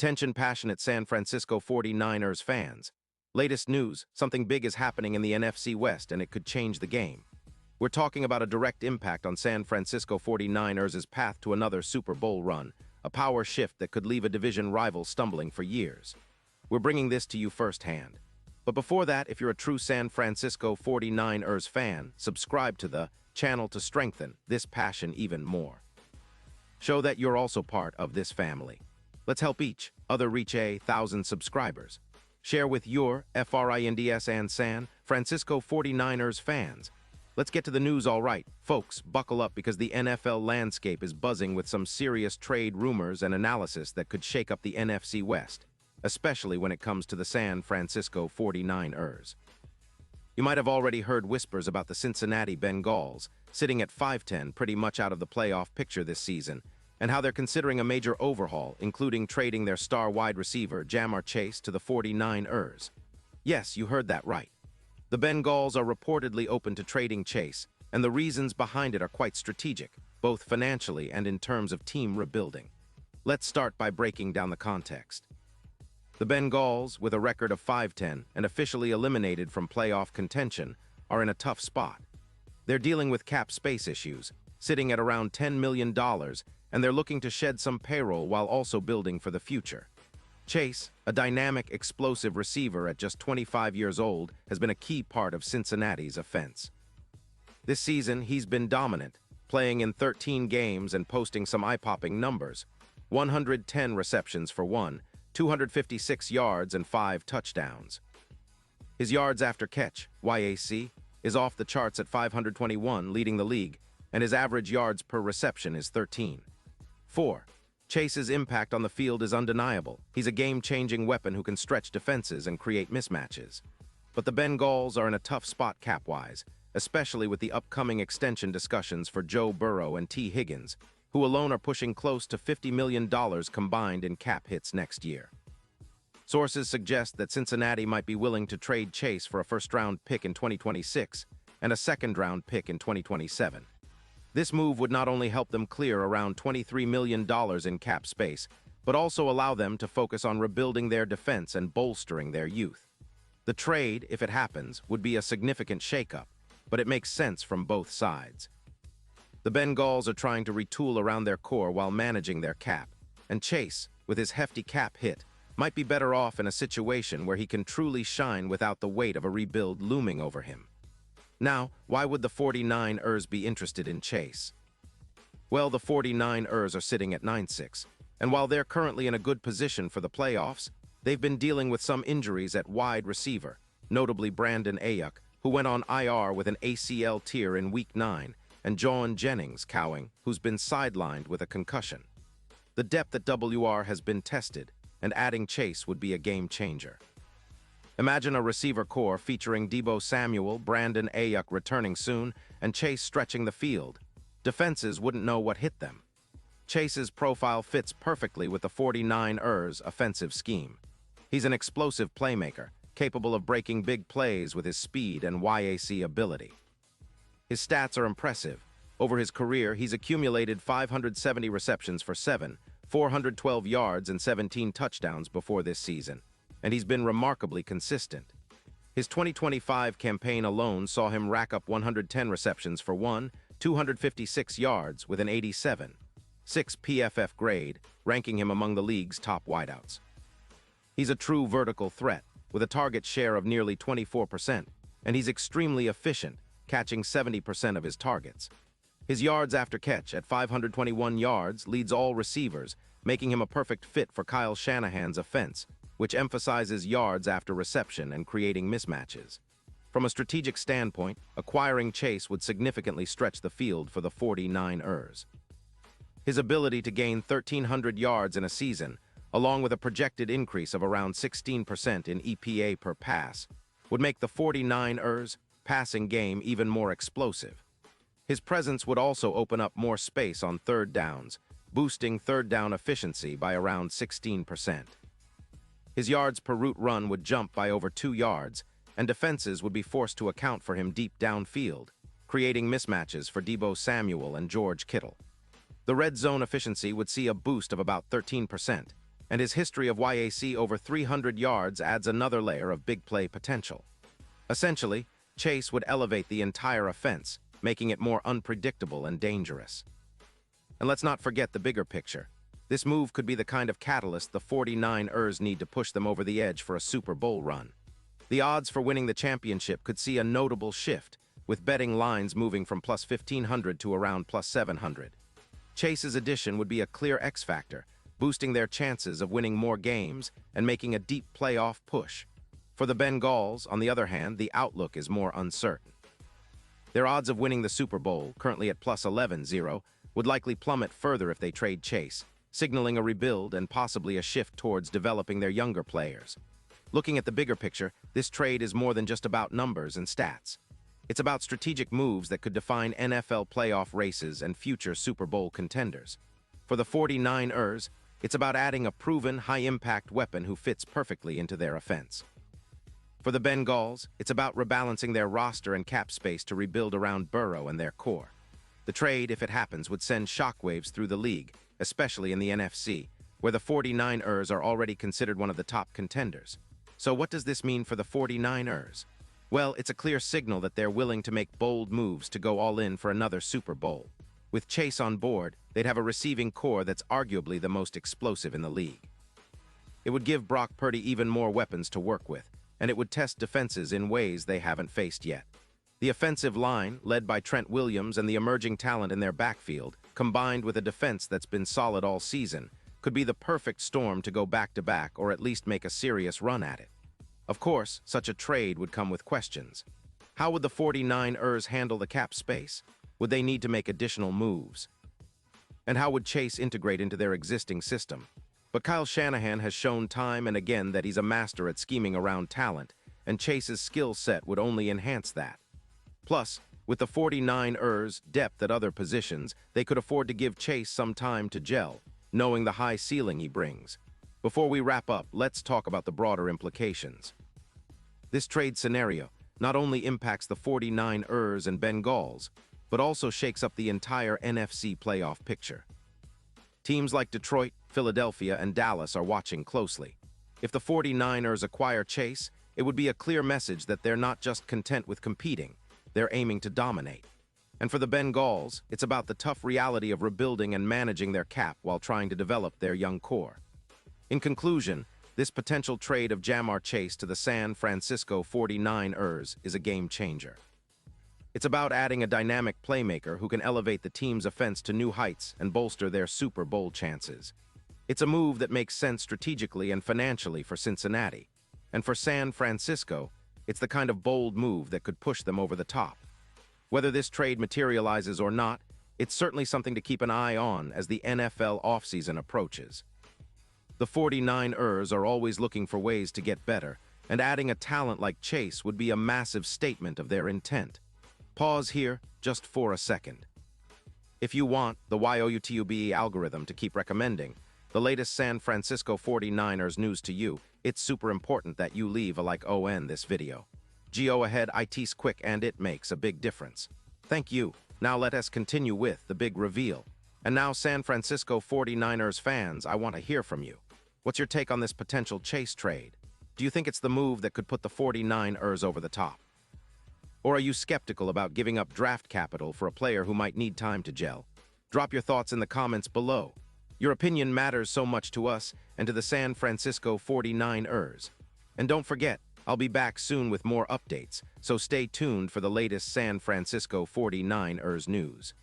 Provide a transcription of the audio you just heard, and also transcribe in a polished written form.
Attention passionate San Francisco 49ers fans. Latest news, something big is happening in the NFC West and it could change the game. We're talking about a direct impact on San Francisco 49ers' path to another Super Bowl run, a power shift that could leave a division rival stumbling for years. We're bringing this to you firsthand. But before that, if you're a true San Francisco 49ers fan, subscribe to the channel to strengthen this passion even more. Show that you're also part of this family. Let's help each other reach 1,000 subscribers. Share with your FRINDS and San Francisco 49ers fans. Let's get to the news all right. Folks, buckle up because the NFL landscape is buzzing with some serious trade rumors and analysis that could shake up the NFC West, especially when it comes to the San Francisco 49ers. You might have already heard whispers about the Cincinnati Bengals, sitting at 5-10 pretty much out of the playoff picture this season, and how they're considering a major overhaul, including trading their star wide receiver Ja'Marr Chase to the 49ers. Yes, you heard that right. The Bengals are reportedly open to trading Chase, and the reasons behind it are quite strategic, both financially and in terms of team rebuilding. Let's start by breaking down the context. The Bengals, with a record of 5-10 and officially eliminated from playoff contention, are in a tough spot. They're dealing with cap space issues, sitting at around $10 million, and they're looking to shed some payroll while also building for the future. Chase, a dynamic, explosive receiver at just 25 years old, has been a key part of Cincinnati's offense. This season, he's been dominant, playing in 13 games and posting some eye-popping numbers. 110 receptions for 256 yards and 5 touchdowns. His yards after catch, YAC, is off the charts at 521, leading the league, and his average yards per reception is 13. 4. Chase's impact on the field is undeniable. He's a game-changing weapon who can stretch defenses and create mismatches. But the Bengals are in a tough spot cap-wise, especially with the upcoming extension discussions for Joe Burrow and T. Higgins, who alone are pushing close to $50 million combined in cap hits next year. Sources suggest that Cincinnati might be willing to trade Chase for a first-round pick in 2026 and a second-round pick in 2027. This move would not only help them clear around $23 million in cap space, but also allow them to focus on rebuilding their defense and bolstering their youth. The trade, if it happens, would be a significant shakeup, but it makes sense from both sides. The Bengals are trying to retool around their core while managing their cap, and Chase, with his hefty cap hit, might be better off in a situation where he can truly shine without the weight of a rebuild looming over him. Now, why would the 49ers be interested in Chase? Well, the 49ers are sitting at 9-6, and while they're currently in a good position for the playoffs, they've been dealing with some injuries at wide receiver, notably Brandon Ayuk, who went on IR with an ACL tear in Week 9, and John Jennings, who's been sidelined with a concussion. The depth at WR has been tested, and adding Chase would be a game-changer. Imagine a receiver core featuring Deebo Samuel, Brandon Ayuk returning soon, and Chase stretching the field. Defenses wouldn't know what hit them. Chase's profile fits perfectly with the 49ers' offensive scheme. He's an explosive playmaker, capable of breaking big plays with his speed and YAC ability. His stats are impressive. Over his career, he's accumulated 570 receptions for 412 yards and 17 touchdowns before this season, and he's been remarkably consistent. His 2025 campaign alone saw him rack up 110 receptions for 256 yards with an 87.6 PFF grade, ranking him among the league's top wideouts. He's a true vertical threat, with a target share of nearly 24%, and he's extremely efficient, catching 70% of his targets. His yards after catch at 521 yards leads all receivers, making him a perfect fit for Kyle Shanahan's offense, which emphasizes yards after reception and creating mismatches. From a strategic standpoint, acquiring Chase would significantly stretch the field for the 49ers. His ability to gain 1,300 yards in a season, along with a projected increase of around 16% in EPA per pass, would make the 49ers' passing game even more explosive. His presence would also open up more space on third downs, boosting third down efficiency by around 16%. His yards per route run would jump by over 2 yards, and defenses would be forced to account for him deep downfield, creating mismatches for Deebo Samuel and George Kittle. The red zone efficiency would see a boost of about 13%, And his history of YAC over 300 yards adds another layer of big play potential. Essentially, Chase would elevate the entire offense, making it more unpredictable and dangerous. And let's not forget the bigger picture. This move could be the kind of catalyst the 49ers need to push them over the edge for a Super Bowl run. The odds for winning the championship could see a notable shift, with betting lines moving from plus 1,500 to around plus 700. Chase's addition would be a clear X factor, boosting their chances of winning more games and making a deep playoff push. For the Bengals, on the other hand, the outlook is more uncertain. Their odds of winning the Super Bowl, currently at plus 11-0, would likely plummet further if they trade Chase, signaling a rebuild and possibly a shift towards developing their younger players. Looking at the bigger picture, this trade is more than just about numbers and stats. It's about strategic moves that could define NFL playoff races and future Super Bowl contenders. For the 49ers, it's about adding a proven, high-impact weapon who fits perfectly into their offense. For the Bengals, it's about rebalancing their roster and cap space to rebuild around Burrow and their core. The trade, if it happens, would send shockwaves through the league, especially in the NFC, where the 49ers are already considered one of the top contenders. So what does this mean for the 49ers? Well, it's a clear signal that they're willing to make bold moves to go all in for another Super Bowl. With Chase on board, they'd have a receiving core that's arguably the most explosive in the league. It would give Brock Purdy even more weapons to work with, and it would test defenses in ways they haven't faced yet. The offensive line, led by Trent Williams and the emerging talent in their backfield, combined with a defense that's been solid all season, could be the perfect storm to go back-to-back or at least make a serious run at it. Of course, such a trade would come with questions. How would the 49ers handle the cap space? Would they need to make additional moves? And how would Chase integrate into their existing system? But Kyle Shanahan has shown time and again that he's a master at scheming around talent, and Chase's skill set would only enhance that. Plus, with the 49ers' depth at other positions, they could afford to give Chase some time to gel, knowing the high ceiling he brings. Before we wrap up, let's talk about the broader implications. This trade scenario not only impacts the 49ers and Bengals, but also shakes up the entire NFC playoff picture. Teams like Detroit, Philadelphia, and Dallas are watching closely. If the 49ers acquire Chase, it would be a clear message that they're not just content with competing, they're aiming to dominate. And for the Bengals, it's about the tough reality of rebuilding and managing their cap while trying to develop their young core. In conclusion, this potential trade of Ja'Marr Chase to the San Francisco 49ers is a game changer. It's about adding a dynamic playmaker who can elevate the team's offense to new heights and bolster their Super Bowl chances. It's a move that makes sense strategically and financially for Cincinnati. And for San Francisco, it's the kind of bold move that could push them over the top. Whether this trade materializes or not, it's certainly something to keep an eye on as the NFL offseason approaches. The 49ers are always looking for ways to get better, and adding a talent like Chase would be a massive statement of their intent. Pause here just for a second. If you want the YOUTUBE algorithm to keep recommending the latest San Francisco 49ers news to you, it's super important that you leave a like on this video. Go ahead, it's quick and it makes a big difference. Thank you. Now let us continue with the big reveal. And now San Francisco 49ers fans, I want to hear from you. What's your take on this potential Chase trade? Do you think it's the move that could put the 49ers over the top? Or are you skeptical about giving up draft capital for a player who might need time to gel? Drop your thoughts in the comments below. Your opinion matters so much to us and to the San Francisco 49ers. And don't forget, I'll be back soon with more updates, so stay tuned for the latest San Francisco 49ers news.